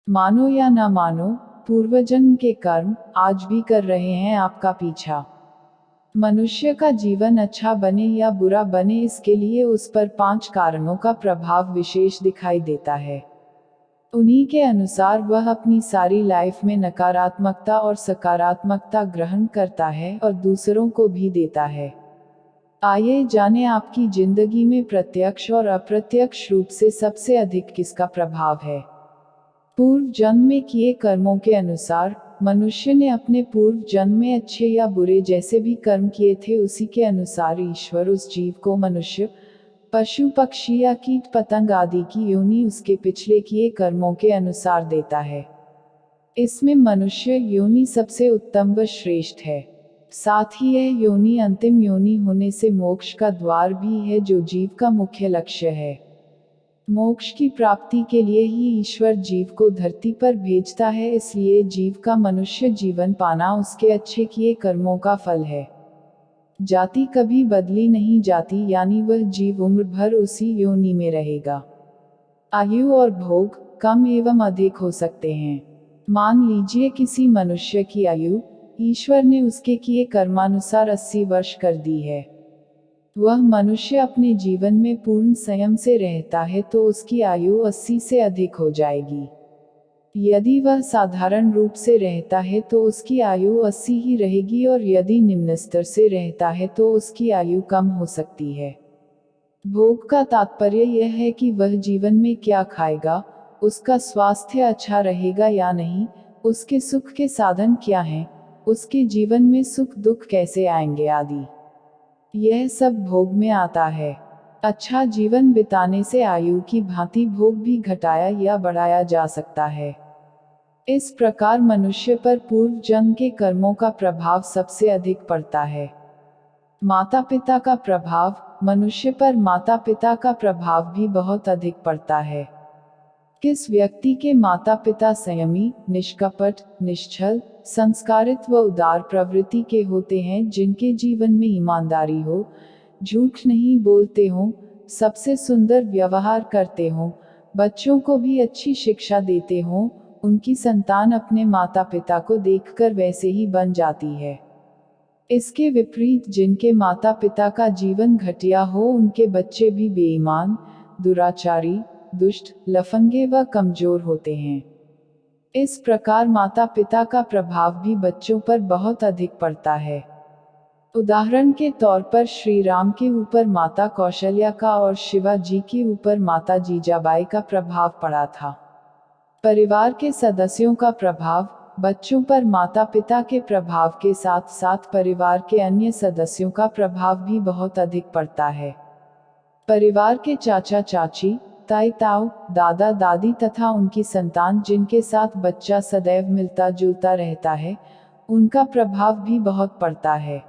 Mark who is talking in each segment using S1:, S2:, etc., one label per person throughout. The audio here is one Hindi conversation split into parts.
S1: मानो या ना मानो, पूर्वजन्म के कर्म आज भी कर रहे हैं आपका पीछा। मनुष्य का जीवन अच्छा बने या बुरा बने, इसके लिए उस पर 5 कारणों का प्रभाव विशेष दिखाई देता है। उन्हीं के अनुसार वह अपनी सारी लाइफ में नकारात्मकता और सकारात्मकता ग्रहण करता है और दूसरों को भी देता है। आइए जाने आपकी जिंदगी में प्रत्यक्ष और अप्रत्यक्ष रूप से सबसे अधिक किसका प्रभाव है। पूर्व जन्म में किए कर्मों के अनुसार, मनुष्य ने अपने पूर्व जन्म में अच्छे या बुरे जैसे भी कर्म किए थे, उसी के अनुसार ईश्वर उस जीव को मनुष्य, पशु पक्षी या कीट पतंग आदि की योनि उसके पिछले किए कर्मों के अनुसार देता है। इसमें मनुष्य योनि सबसे उत्तम व श्रेष्ठ है। साथ ही यह योनि अंतिम योनि होने से मोक्ष का द्वार भी है, जो जीव का मुख्य लक्ष्य है। मोक्ष की प्राप्ति के लिए ही ईश्वर जीव को धरती पर भेजता है, इसलिए जीव का मनुष्य जीवन पाना उसके अच्छे किए कर्मों का फल है। जाति कभी बदली नहीं जाती, यानी वह जीव उम्र भर उसी योनि में रहेगा। आयु और भोग कम एवं अधिक हो सकते हैं। मान लीजिए किसी मनुष्य की आयु ईश्वर ने उसके किए कर्मानुसार 80 वर्ष कर दी है। वह मनुष्य अपने जीवन में पूर्ण संयम से रहता है तो उसकी आयु 80 से अधिक हो जाएगी। यदि वह साधारण रूप से रहता है तो उसकी आयु 80 ही रहेगी, और यदि निम्न स्तर से रहता है तो उसकी आयु कम हो सकती है। भोग का तात्पर्य यह है कि वह जीवन में क्या खाएगा, उसका स्वास्थ्य अच्छा रहेगा या नहीं, उसके सुख के साधन क्या हैं, उसके जीवन में सुख दुख कैसे आएंगे आदि। यह सब भोग में आता है। अच्छा जीवन बिताने से आयु की भांति भोग भी घटाया या बढ़ाया जा सकता है। इस प्रकार मनुष्य पर पूर्व जन्म के कर्मों का प्रभाव सबसे अधिक पड़ता है। माता पिता का प्रभाव, मनुष्य पर माता पिता का प्रभाव भी बहुत अधिक पड़ता है। किस व्यक्ति के माता पिता संयमी, निष्कपट, निश्छल, संस्कारित व उदार प्रवृत्ति के होते हैं, जिनके जीवन में ईमानदारी हो, झूठ नहीं बोलते हों, सबसे सुंदर व्यवहार करते हों, बच्चों को भी अच्छी शिक्षा देते हों, उनकी संतान अपने माता पिता को देखकर वैसे ही बन जाती है। इसके विपरीत जिनके माता पिता का जीवन घटिया हो, उनके बच्चे भी बेईमान, दुराचारी, दुष्ट, लफंगे व कमजोर होते हैं। इस प्रकार माता पिता का प्रभाव भी बच्चों पर बहुत अधिक पड़ता है। उदाहरण के तौर पर श्री राम के ऊपर माता कौशल्या का और शिवा जी के ऊपर माता जीजाबाई का प्रभाव पड़ा था। परिवार के सदस्यों का प्रभाव, बच्चों पर माता पिता के प्रभाव के साथ साथ परिवार के अन्य सदस्यों का प्रभाव भी बहुत अधिक पड़ता है। परिवार के चाचा चाची, ताई ताऊ, दादा दादी तथा उनकी संतान, जिनके साथ बच्चा सदैव मिलता जुलता रहता है, उनका प्रभाव भी बहुत पड़ता है।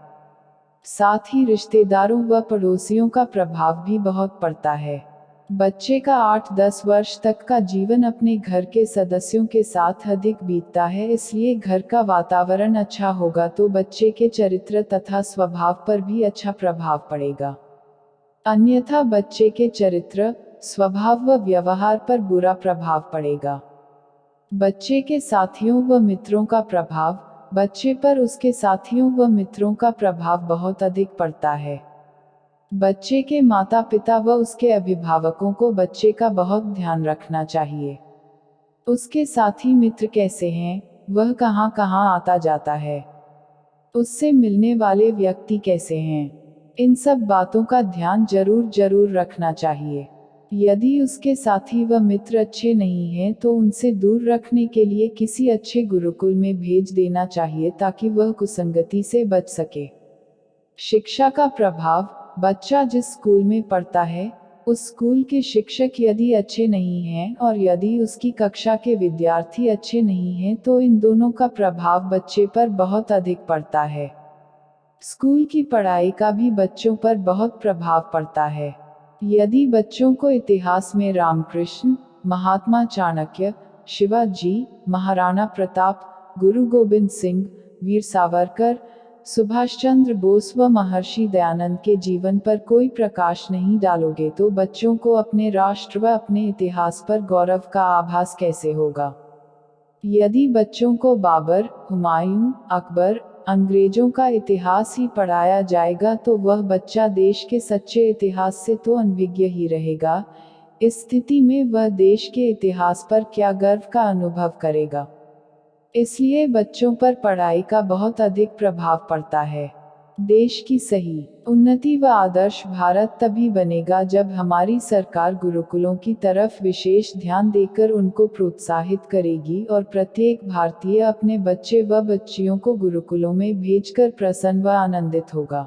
S1: साथ ही रिश्तेदारों व पड़ोसियों का प्रभाव भी बहुत पड़ता है। बच्चे का 8-10 वर्ष तक का जीवन अपने घर के सदस्यों के साथ अधिक बीतता है, इसलिए घर का वातावरण अच्छा होगा तो बच्चे के चरित्र तथा स्वभाव पर भी अच्छा प्रभाव पड़ेगा। अन्यथा बच्चे के चरित्र, स्वभाव व व्यवहार पर बुरा प्रभाव पड़ेगा। बच्चे के साथियों व मित्रों का प्रभाव, बच्चे पर उसके साथियों व मित्रों का प्रभाव बहुत अधिक पड़ता है। बच्चे के माता पिता व उसके अभिभावकों को बच्चे का बहुत ध्यान रखना चाहिए। उसके साथी मित्र कैसे हैं, वह कहाँ कहाँ आता जाता है, उससे मिलने वाले व्यक्ति कैसे हैं, इन सब बातों का ध्यान जरूर रखना चाहिए। यदि उसके साथी व मित्र अच्छे नहीं हैं तो उनसे दूर रखने के लिए किसी अच्छे गुरुकुल में भेज देना चाहिए, ताकि वह कुसंगति से बच सके। शिक्षा का प्रभाव, बच्चा जिस स्कूल में पढ़ता है, उस स्कूल के शिक्षक यदि अच्छे नहीं हैं और यदि उसकी कक्षा के विद्यार्थी अच्छे नहीं हैं तो इन दोनों का प्रभाव बच्चे पर बहुत अधिक पड़ता है। स्कूल की पढ़ाई का भी बच्चों पर बहुत प्रभाव पड़ता है। यदि बच्चों को इतिहास में रामकृष्ण, महात्मा चाणक्य, शिवाजी, महाराणा प्रताप, गुरु गोबिंद सिंह, वीर सावरकर, सुभाष चंद्र बोस व महर्षि दयानंद के जीवन पर कोई प्रकाश नहीं डालोगे तो बच्चों को अपने राष्ट्र व अपने इतिहास पर गौरव का आभास कैसे होगा। यदि बच्चों को बाबर, हुमायूं, अकबर, अंग्रेजों का इतिहास ही पढ़ाया जाएगा तो वह बच्चा देश के सच्चे इतिहास से तो अनभिज्ञ ही रहेगा। इस स्थिति में वह देश के इतिहास पर क्या गर्व का अनुभव करेगा। इसलिए बच्चों पर पढ़ाई का बहुत अधिक प्रभाव पड़ता है। देश की सही उन्नति व आदर्श भारत तभी बनेगा जब हमारी सरकार गुरुकुलों की तरफ विशेष ध्यान देकर उनको प्रोत्साहित करेगी और प्रत्येक भारतीय अपने बच्चे व बच्चियों को गुरुकुलों में भेजकर प्रसन्न व आनंदित होगा।